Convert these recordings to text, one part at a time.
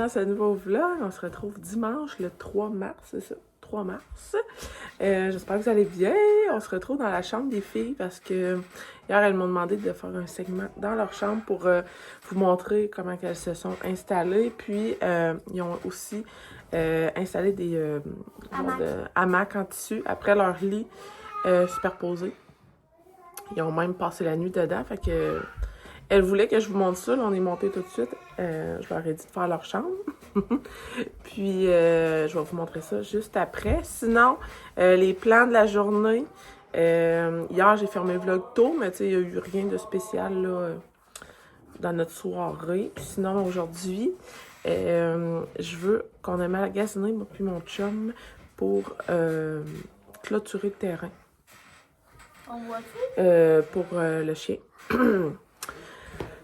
dans ce nouveau vlog. On se retrouve dimanche, le 3 mars, c'est ça? 3 mars. J'espère que vous allez bien. On se retrouve dans la chambre des filles parce que hier, elles m'ont demandé de faire un segment dans leur chambre pour vous montrer comment elles se sont installées. Puis, ils ont aussi installé des hamacs en tissu après leur lit superposé. Ils ont même passé la nuit dedans. Fait que elles voulaient que je vous montre ça. Là, on est monté tout de suite. Je leur ai dit de faire leur chambre. Puis, je vais vous montrer ça juste après. Sinon, les plans de la journée. Hier, j'ai fermé le vlog tôt, mais tu sais, il n'y a eu rien de spécial là, dans notre soirée. Puis sinon, aujourd'hui, je veux qu'on ait magasiné, moi puis mon chum, pour clôturer le terrain. En voiture? Pour le chien.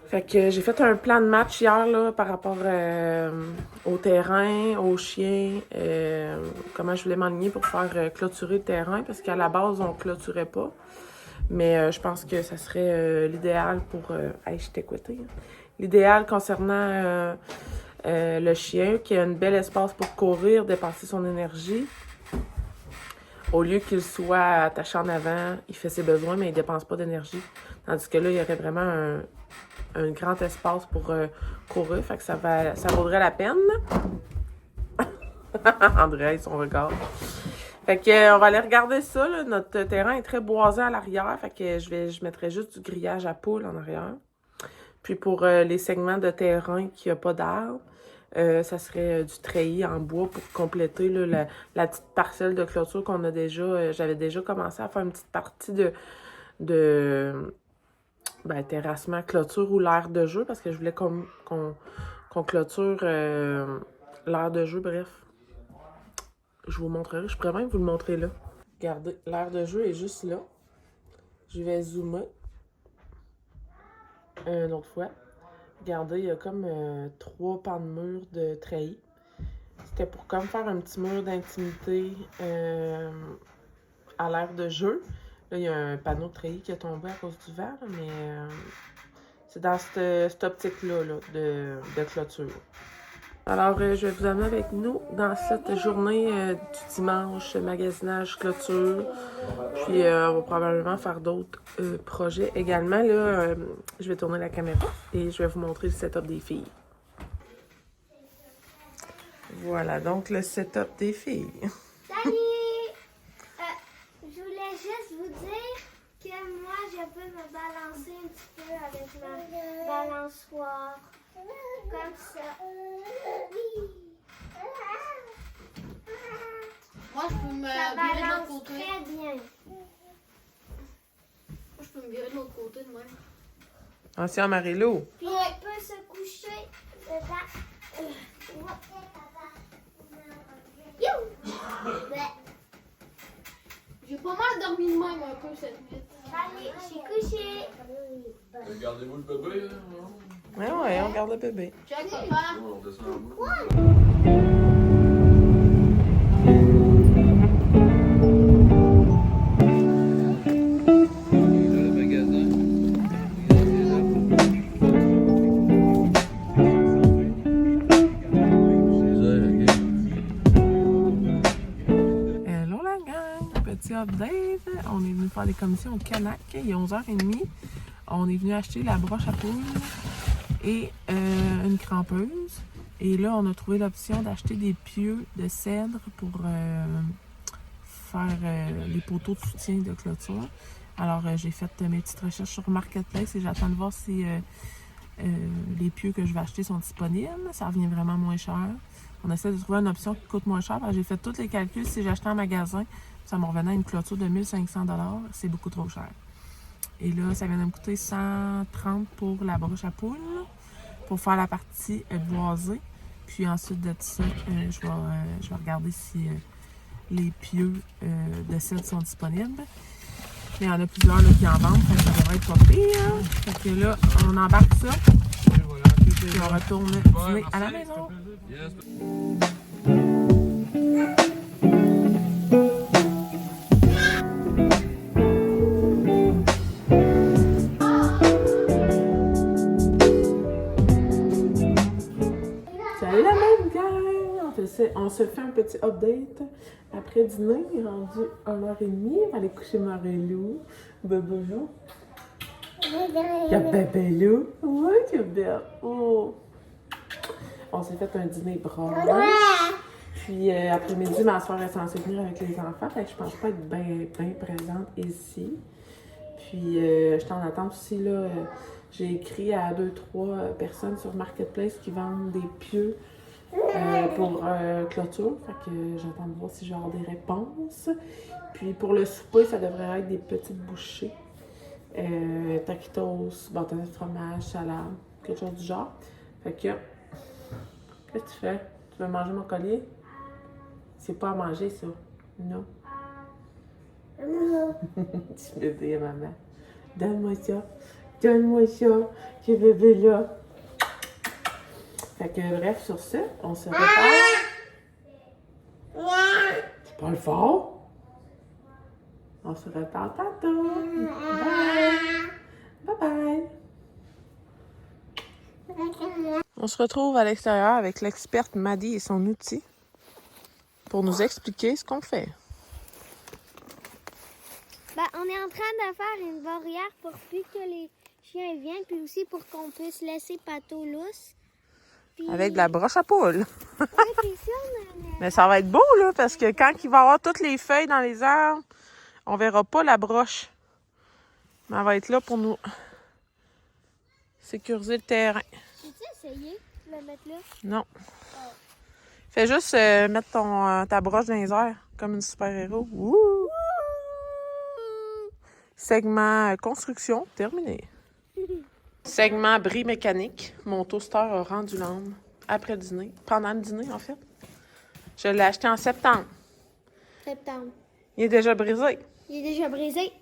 Fait que j'ai fait un plan de match hier là, par rapport au terrain, aux chiens, comment je voulais m'aligner pour faire clôturer le terrain, parce qu'à la base, on clôturait pas. Mais je pense que ça serait l'idéal pour... Hey, je t'ai écouté. L'idéal concernant le chien, qui a un bel espace pour courir, dépenser son énergie. Au lieu qu'il soit attaché en avant, il fait ses besoins, mais il dépense pas d'énergie. Tandis que là, il y aurait vraiment un grand espace pour courir. Fait que ça vaudrait la peine. André, son regard. Fait que on va aller regarder ça. Là. Notre terrain est très boisé à l'arrière. Fait que je mettrai juste du grillage à poules en arrière. Puis pour les segments de terrain qui n'a pas d'arbres, ça serait du treillis en bois pour compléter là, la petite parcelle de clôture qu'on a déjà. J'avais déjà commencé à faire une petite partie de terrassement, clôture ou l'aire de jeu parce que je voulais qu'on clôture l'aire de jeu, bref. Je vous montrerai, je pourrais même vous le montrer là. Regardez, l'aire de jeu est juste là. Je vais zoomer une autre fois. Regardez, il y a comme 3 pans de mur de treillis. C'était pour comme faire un petit mur d'intimité à l'aire de jeu. Là, il y a un panneau de treillis qui est tombé à cause du vent, mais c'est dans cette optique-là là, de clôture. Alors, je vais vous amener avec nous dans cette journée du dimanche, magasinage, clôture. Puis, on va probablement faire d'autres projets également. Là, je vais tourner la caméra et je vais vous montrer le setup des filles. Voilà, donc le setup des filles. Salut! Je voulais juste vous dire que moi, je peux me balancer un petit peu avec ma balançoire. Comme ça. Moi, je peux me Ça virer de l'autre balance côté. très bien. Moi, je peux me virer de l'autre côté de même. Ancien Marie-Lou. Puis on peut se coucher dedans. J'ai pas mal dormi de même un peu cette nuit. Allez, je suis couchée. Regardez-vous le bébé, là? Ouais, on regarde le bébé. Check, papa. On descend en bas. Hello la gang! Petit update. On est venu faire des commissions au Canac. Il est 11h30. On est venu acheter la broche à poules et une crampeuse. Et là, on a trouvé l'option d'acheter des pieux de cèdre pour faire les poteaux de soutien de clôture. Alors, j'ai fait mes petites recherches sur Marketplace et j'attends de voir si les pieux que je vais acheter sont disponibles. Ça revient vraiment moins cher. On essaie de trouver une option qui coûte moins cher. J'ai fait tous les calculs. Si j'achetais en magasin, ça me revenait à une clôture de 1500 $. C'est beaucoup trop cher. Et là, ça vient de me coûter 130 pour la broche à poules, pour faire la partie boisée. Puis ensuite de ça, je vais regarder si les pieux de cèdre sont disponibles. Il y en a plusieurs là, qui en vendent, ça devrait être pas pire. Fait que là, on embarque ça. Puis on retourne dîner à la maison. Salut la se fait un petit update après dîner. Il est rendu 1h30. On va aller coucher Morelou. Bébelou. Il y a Bébelou. Oui, que belle. Oh. On s'est fait un dîner brunch. Puis après-midi, ma soeur est censée venir avec les enfants. Fait que je pense pas être bien présente ici. Puis je suis en attente aussi, là. J'ai écrit à 2-3 personnes sur Marketplace qui vendent des pieux pour clôture. Fait que j'attends de voir si je vais avoir des réponses. Puis pour le souper, ça devrait être des petites bouchées. Taquitos, bâtonnets de fromage, salade, quelque chose du genre. Fait que, qu'est-ce que tu fais? Tu veux manger mon collier? C'est pas à manger, ça. Non. Tu bébé, maman. Donne-moi ça. Donne-moi ça. Ce bébé-là. Fait que, bref, sur ce, on se repart. Tu parles fort? On se repart tantôt. Bye. Bye bye. On se retrouve à l'extérieur avec l'experte Maddy et son outil pour nous expliquer ce qu'on fait. Ben, on est en train de faire une barrière pour plus que les chiens viennent, puis aussi pour qu'on puisse laisser Pato lousse. Puis... Avec de la broche à poule. Oui, c'est ça, mais ça va être beau, là, parce que quand il va y avoir toutes les feuilles dans les arbres, on verra pas la broche. Mais elle va être là pour nous sécuriser le terrain. Peux-tu essayer de le mettre là? Non. Fais juste mettre ta broche dans les airs, comme une super-héros. Wouh! Segment construction, terminé. Segment bris mécanique. Mon toaster a rendu l'âme après le dîner. Pendant le dîner, en fait. Je l'ai acheté en septembre. Septembre. Il est déjà brisé. Il est déjà brisé.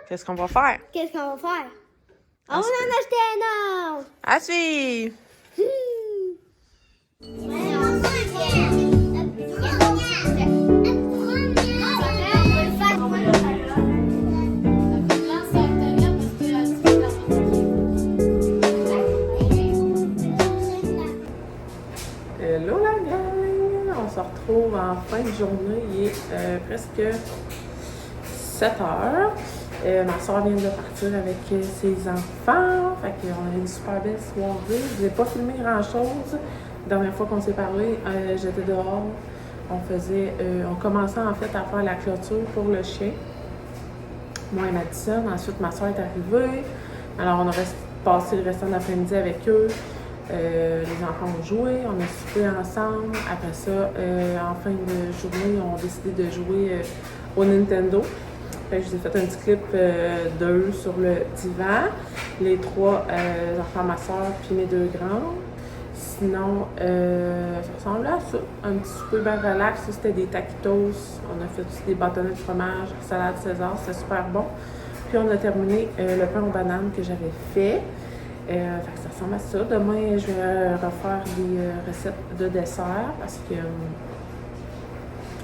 Qu'est-ce qu'on va faire? Qu'est-ce qu'on va faire? On va en acheter un autre! À suivre! Hello la gang! On se retrouve en fin de journée. Il est presque 7 heures. Ma soeur vient de partir avec ses enfants. Fait qu'on a une super belle soirée. Je n'ai pas filmé grand-chose. La dernière fois qu'on s'est parlé, j'étais dehors. On commençait en fait à faire la clôture pour le chien. Moi et Madison. Ensuite, ma soeur est arrivée. Alors, on a passé le restant de l'après-midi avec eux. Les enfants ont joué, on a soupé ensemble. Après ça, en fin de journée, on a décidé de jouer au Nintendo. Fait que je vous ai fait un petit clip d'eux sur le divan. Les 3 enfants, ma soeur, puis mes 2 grands. Sinon, ça ressemblait à ça. Un petit souper bien relax. Ça, c'était des taquitos. On a fait aussi des bâtonnets de fromage, salade César. C'était super bon. Puis on a terminé le pain aux bananes que j'avais fait. Fait que ça ressemble à ça. Demain, je vais refaire des recettes de dessert parce que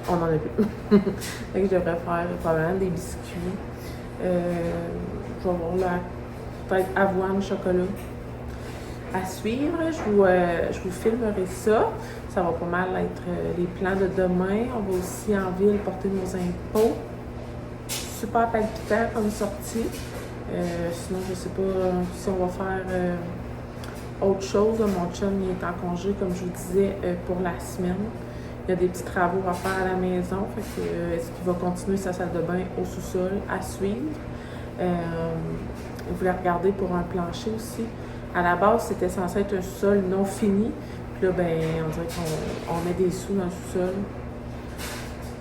on en a plus. Fait que je devrais faire probablement des biscuits. Je vais voir là, peut-être avoine, chocolat. À suivre, je vous filmerai ça. Ça va pas mal être les plans de demain. On va aussi en ville porter nos impôts. Super palpitant comme sortie. Sinon, je sais pas si on va faire autre chose. Mon chum il est en congé, comme je vous disais, pour la semaine. Il y a des petits travaux à faire à la maison. Fait que, est-ce qu'il va continuer sa salle de bain au sous-sol à suivre? Il voulait regarder pour un plancher aussi. À la base, c'était censé être un sous-sol non fini. Puis là, ben, on dirait qu'on met des sous dans le sous-sol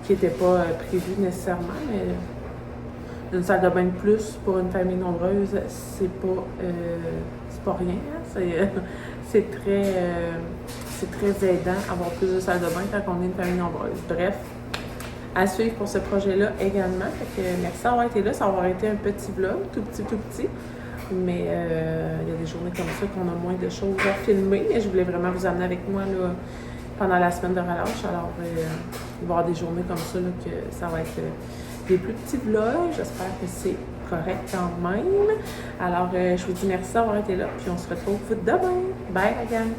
qui n'étaient pas prévus nécessairement, mais une salle de bain de plus pour une famille nombreuse, c'est pas rien. Hein? C'est très aidant d'avoir plus de salles de bain quand on est une famille nombreuse. Bref, à suivre pour ce projet-là également. Fait que merci d'avoir été là. Ça va avoir été un petit vlog, tout petit. Mais il y a des journées comme ça qu'on a moins de choses à filmer. Et je voulais vraiment vous amener avec moi là, pendant la semaine de relâche. Alors, il va y avoir des journées comme ça là, que ça va être des plus petits vlogs. J'espère que c'est correct quand même. Alors, je vous dis merci d'avoir été là. Puis on se retrouve demain. Bye, la gang!